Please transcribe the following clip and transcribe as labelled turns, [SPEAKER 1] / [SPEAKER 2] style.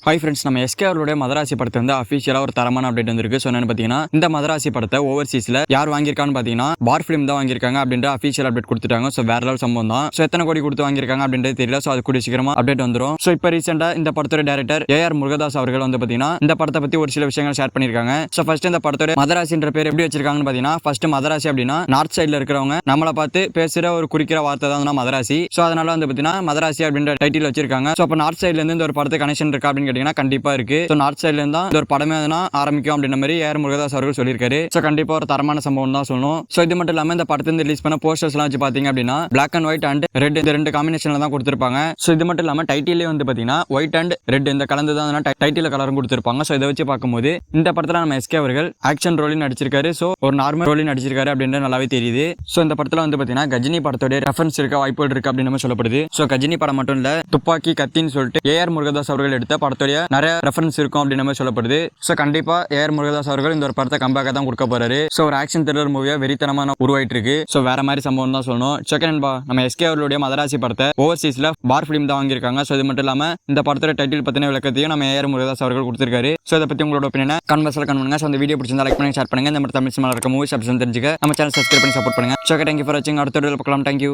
[SPEAKER 1] Hi friends, நம்ம SK அவர்களுடைய மதராசி படத்தை வந்து அஃபிஷியலாக ஒரு தரமான அப்டேட் வந்திருக்கு. ஸோ என்னன்னு பார்த்தீங்கன்னா, இந்த மதராசி படத்தை ஓவர்சீஸில் யார் வாங்கியிருக்கான்னு பார்த்தீங்கன்னா பார் ஃபிலிம் தான் வாங்கியிருக்காங்க அப்படின்ற அஃபிஷியல் அப்டேட் கொடுத்துட்டாங்க. ஸோ வேற லெவல் சம்பவம் தான். ஸோ எத்தனை கோடி கொடுத்து வாங்கியிருக்காங்க அப்படின்றது தெரியல. ஸோ அது கூடிய சீக்கிரமா அப்டேட் வந்துடும். ஸோ இப்போ ரீசெண்டாக இந்த படத்தோட டேரக்டர் ஏஆர் முருகதாஸ் அவர்கள் வந்து பார்த்தீங்கன்னா இந்த படத்தை பற்றி ஒரு சில விஷயங்கள் ஷேர் பண்ணியிருக்காங்க. ஸோ ஃபர்ஸ்ட் இந்த படத்தோட மதராசின்ற பேர் எப்படி வச்சிருக்காங்கன்னு பார்த்தீங்கன்னா, ஃபர்ஸ்ட் மதராசி அப்படின்னா நார்த் சைடில் இருக்கிறவங்க நம்மளை பார்த்து பேசுகிற ஒரு குறிக்கிற வார்த்தை தான் மதராசி. ஸோ அதனால வந்து பார்த்தீங்கன்னா மதராசி அப்படின்ற டைட்டில் வச்சிருக்காங்க. ஸோ அப்போ நார்த் சைட்லேருந்து இந்த ஒரு படத்தை கனெக்ஷன் இருக்கா அப்படின்னு கேட்டிங்கன்னா கண்டிப்பாக இருக்கு. நார்த் சைட்ல இருந்தா இந்த ஒரு படமே ஆரம்பிக்கும் அப்படின்ற மாதிரி ஏஆர் முருகதாஸ் அவர்கள் சொல்லியிருக்காரு. சோ கண்டிப்பா ஒரு தரமான சம்பவம் தான் சொல்லணும். சோ இது மட்டும் இல்லாம இந்த படத்தை ரிலீஸ் பண்ண போஸ்டர்ஸ் எல்லாம் வச்சு பாத்தீங்க அப்படின்னா black and white and red இந்த ரெண்டு காம்பினேஷன்ல தான் கொடுத்திருப்பாங்க. சோ இது மட்டும் இல்லாம டைட்டிலே வந்து பாத்தீங்கன்னா ஒயிட் அண்ட் ரெட் இந்த கலந்து தான் டைட்டில் கலரும் கொடுத்திருப்பாங்க. சோ இதை வச்சு பார்க்கும்போது இந்த படத்துல நம்ம எஸ்கே அவர்கள் ஆக்ஷன் ரோலில் நடிச்சிருக்காரு. சோ ஒரு நார்மல் ரோலில் நடிச்சிருக்காரு அப்படின்ற நல்லாவே தெரியுது. சோ இந்த படத்துல வந்து பாத்தீங்கன்னா கஜினி படத்தோட ரெஃபரன்ஸ் இருக்க வாய்ப்புகள் இருக்கு அப்படின்னு சொல்லப்படுது. சோ கஜினி படம் மட்டும் இல்ல, துப்பாக்கி கத்தின்னு சொல்லிட்டு ஏஆர் முருகதாஸ் அவர்கள் எடுத்த படத்தோட நிறைய ரெஃபரன்ஸ் இருக்கும் அப்படின்னு சொல்லப்படுது. சோ கண்டிப்பா ஏஆர் முருகதாஸ் அவர்கள் இந்த ஒரு படத்தை கம்பேக்கா தான் கொடுக்க போறாரு. சோ ஒரு ஆக்ஷன் த்ரில்லர் மூவியா வெறித்தனமான உருவாயிட்டு இருக்கு. சோ வேற மாதிரி சம்பவம் தான் சொல்லணும். செகண்ட் நம்ம எஸ்கே அவர்களுடைய மதராசி படத்தை ஓவர்சீஸ்ல பார் ஃபிலிம் தான் வாங்கியிருக்காங்க. சோ இது மட்டும் இல்லாம இந்த படத்தோட டைட்டில் பத்தின விளக்கத்தையும் நம்ம ஏஆர் முருகதாஸ் அவர்கள் கொடுத்திருக்காரு. சோ இதை பத்தி உங்களோட ஒப்பீனியனை கமெண்ட்ஸ்ல கமெண்ட் பண்ணுங்க. சோ இந்த வீடியோ பிடிச்சிருந்தா லைக் பண்ணி ஷேர் பண்ணுங்க. இந்த மாதிரி தமிழ் சினிமால இருக்க மூவிஸ் அப்டேட்ஸ் தெரிஞ்சுக்க நம்ம சேனல் சப்ஸ்கிரைப் பண்ணி சப்போர்ட் பண்ணுங்க. சோ தேங்க்யூ ஃபார் வாட்சிங். அடுத்த வீடியோல பார்க்கலாம். தேங்க்யூ.